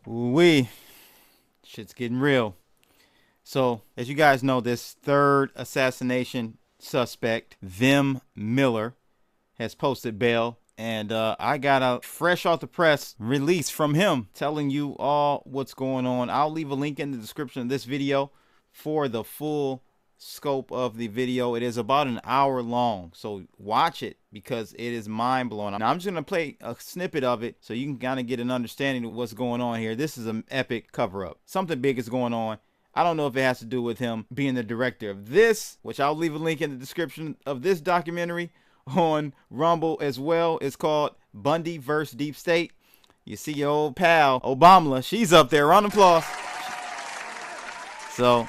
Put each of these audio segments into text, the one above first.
Ooh-wee. Shit's getting real. So, as you guys know, this third assassination suspect, Vim Miller, has posted bail. And I got a fresh off the press release from him telling you all what's going on. I'll leave a link in the description of this video for the full scope of the video. It is about an hour long, so watch it because it is mind-blowing. Now I'm just gonna play a snippet of it so you can kind of get an understanding of what's going on here. This is an epic cover-up. Something big is going on. I don't know if it has to do with him being the director of this, which I'll leave a link in the description of this documentary on Rumble as well. It's called Bundy vs. Deep State. You see your old pal Obama, she's up there. Round of applause. So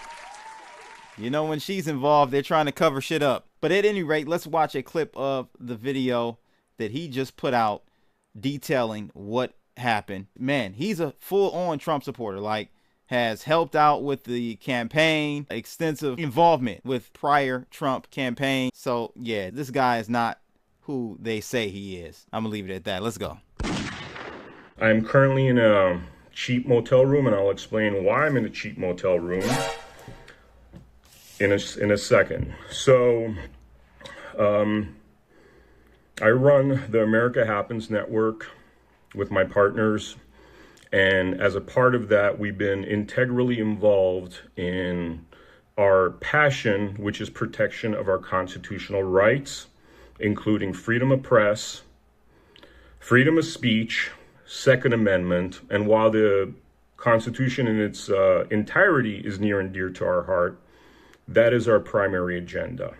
you know, when she's involved, they're trying to cover shit up. But at any rate, let's watch a clip of the video that he just put out detailing what happened. Man, he's a full-on Trump supporter, like has helped out with the campaign, extensive involvement with prior Trump campaign. So yeah, this guy is not who they say he is. I'm gonna leave it at that. Let's go. I'm currently in a cheap motel room, and I'll explain why I'm in a cheap motel room in a second. So I run the America Happens network with my partners, and as a part of that, we've been integrally involved in our passion, which is protection of our constitutional rights, including freedom of press, freedom of speech, Second Amendment. And while the Constitution in its entirety is near and dear to our heart, that is our primary agenda.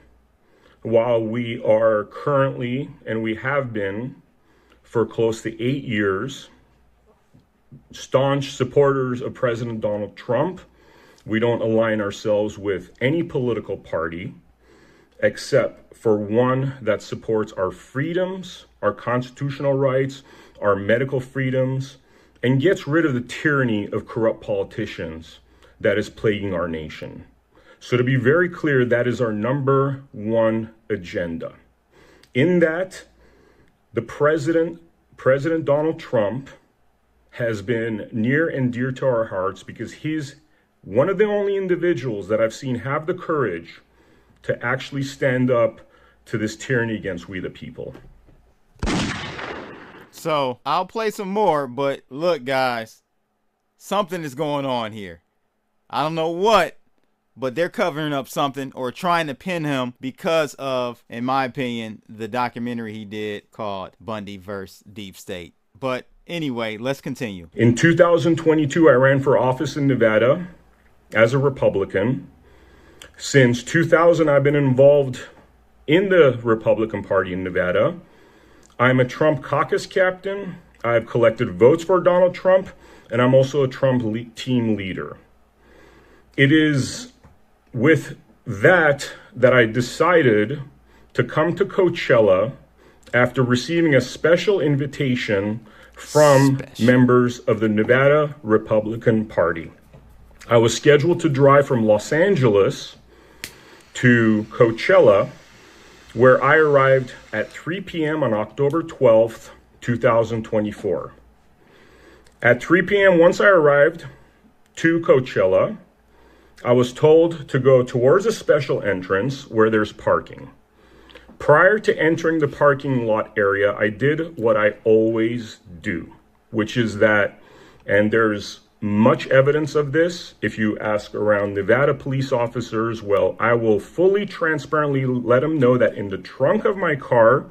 While we are currently, and we have been for close to 8 years, staunch supporters of President Donald Trump, we don't align ourselves with any political party except for one that supports our freedoms, our constitutional rights, our medical freedoms, and gets rid of the tyranny of corrupt politicians that is plaguing our nation. So to be very clear, that is our number one agenda. In that, the President Donald Trump has been near and dear to our hearts because he's one of the only individuals that I've seen have the courage to actually stand up to this tyranny against we the people. So I'll play some more, but look guys, something is going on here. I don't know what, but they're covering up something or trying to pin him because of, in my opinion, the documentary he did called Bundy vs. Deep State. But anyway, let's continue. In 2022, I ran for office in Nevada as a Republican. Since 2000, I've been involved in the Republican Party in Nevada. I'm a Trump caucus captain. I've collected votes for Donald Trump, and I'm also a Trump team leader. It is with that I decided to come to Coachella after receiving a special invitation from members of the Nevada Republican Party. I was scheduled to drive from Los Angeles to Coachella, where I arrived at 3 p.m. on October 12th, 2024. At 3 p.m., once I arrived to Coachella, I was told to go towards a special entrance where there's parking. Prior to entering the parking lot area, I did what I always do, which is that, and there's much evidence of this, if you ask around Nevada police officers, well, I will fully transparently let them know that in the trunk of my car,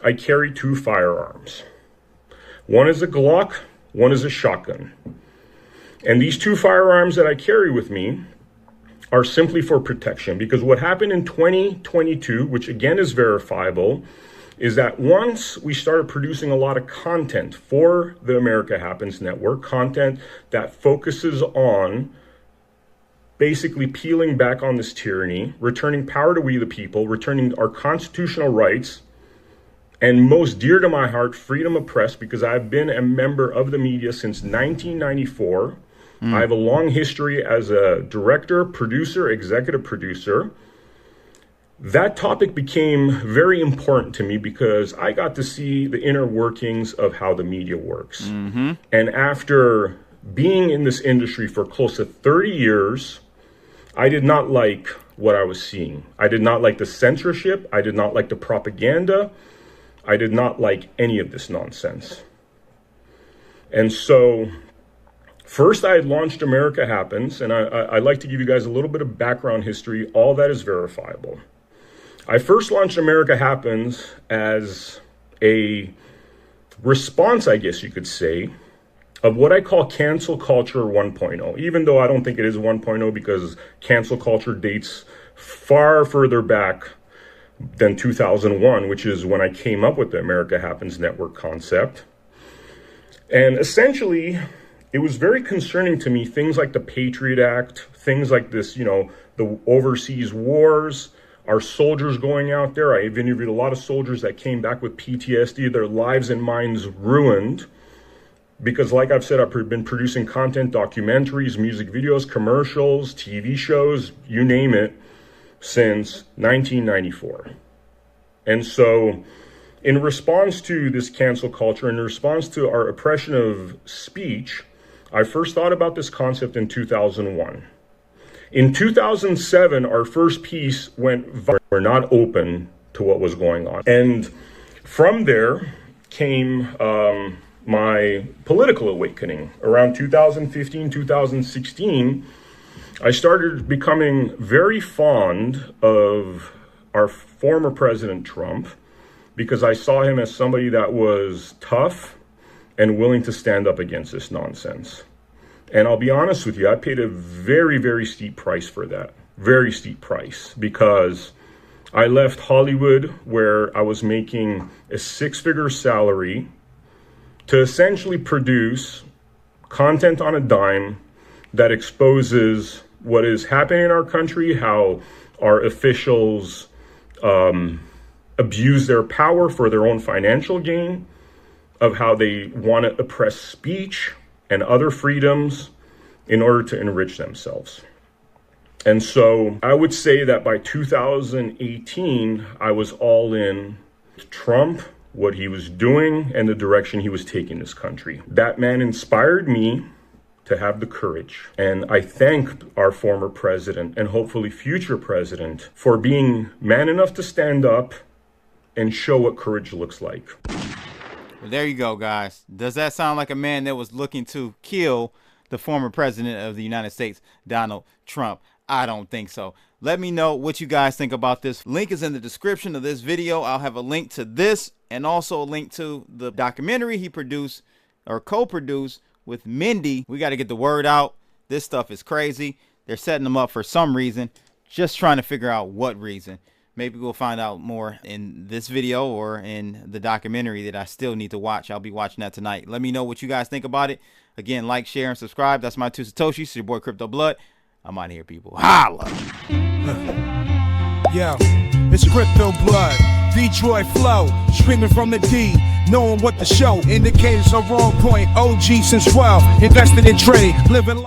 I carry 2 firearms. One is a Glock, one is a shotgun. And these 2 firearms that I carry with me are simply for protection, because what happened in 2022, which again is verifiable, is that once we started producing a lot of content for the America Happens network, content that focuses on basically peeling back on this tyranny, returning power to we the people, returning our constitutional rights, and most dear to my heart, freedom of press, because I've been a member of the media since 1994. I have a long history as a director, producer, executive producer. That topic became very important to me because I got to see the inner workings of how the media works. And after being in this industry for close to 30 years, I did not like what I was seeing. I did not like the censorship. I did not like the propaganda. I did not like any of this nonsense. And so first I had launched America Happens, and I like to give you guys a little bit of background history. All that is verifiable. I first launched America Happens as a response, I guess you could say, of what I call cancel culture 1.0, even though I don't think it is 1.0 because cancel culture dates far further back than 2001, which is when I came up with the America Happens network concept. And essentially, it was very concerning to me, things like the Patriot Act, things like this, the overseas wars, our soldiers going out there. I've interviewed a lot of soldiers that came back with PTSD, their lives and minds ruined. Because like I've said, I've been producing content, documentaries, music videos, commercials, TV shows, you name it, since 1994. And so in response to this cancel culture, in response to our oppression of speech, I first thought about this concept in 2001. In 2007, our first piece went viral. We're not open to what was going on. And from there came my political awakening. Around 2015, 2016, I started becoming very fond of our former President Trump because I saw him as somebody that was tough and willing to stand up against this nonsense. And I'll be honest with you, I paid a very, very steep price for that. Very steep price, because I left Hollywood, where I was making a six-figure salary, to essentially produce content on a dime that exposes what is happening in our country, how our officials abuse their power for their own financial gain, of how they want to oppress speech and other freedoms in order to enrich themselves. And so I would say that by 2018, I was all in Trump, what he was doing, and the direction he was taking this country. That man inspired me to have the courage. And I thank our former president and hopefully future president for being man enough to stand up and show what courage looks like. Well, there you go, guys. Does that sound like a man that was looking to kill the former president of the United States, Donald Trump? I don't think so. Let me know what you guys think about this. Link is in the description of this video. I'll have a link to this and also a link to the documentary he produced or co-produced with Mindy. We got to get the word out. This stuff is crazy. They're setting them up for some reason. Just trying to figure out what reason. Maybe we'll find out more in this video or in the documentary that I still need to watch. I'll be watching that tonight. Let me know what you guys think about it. Again, like, share, and subscribe. That's my two Satoshis. It's your boy Crypto Blood. I'm out of here, people. Holla! Yo, it's Crypto Blood, Detroit flow, screaming from the D, knowing what the show, indicators are on point, OG since 12, invested in trade, living life.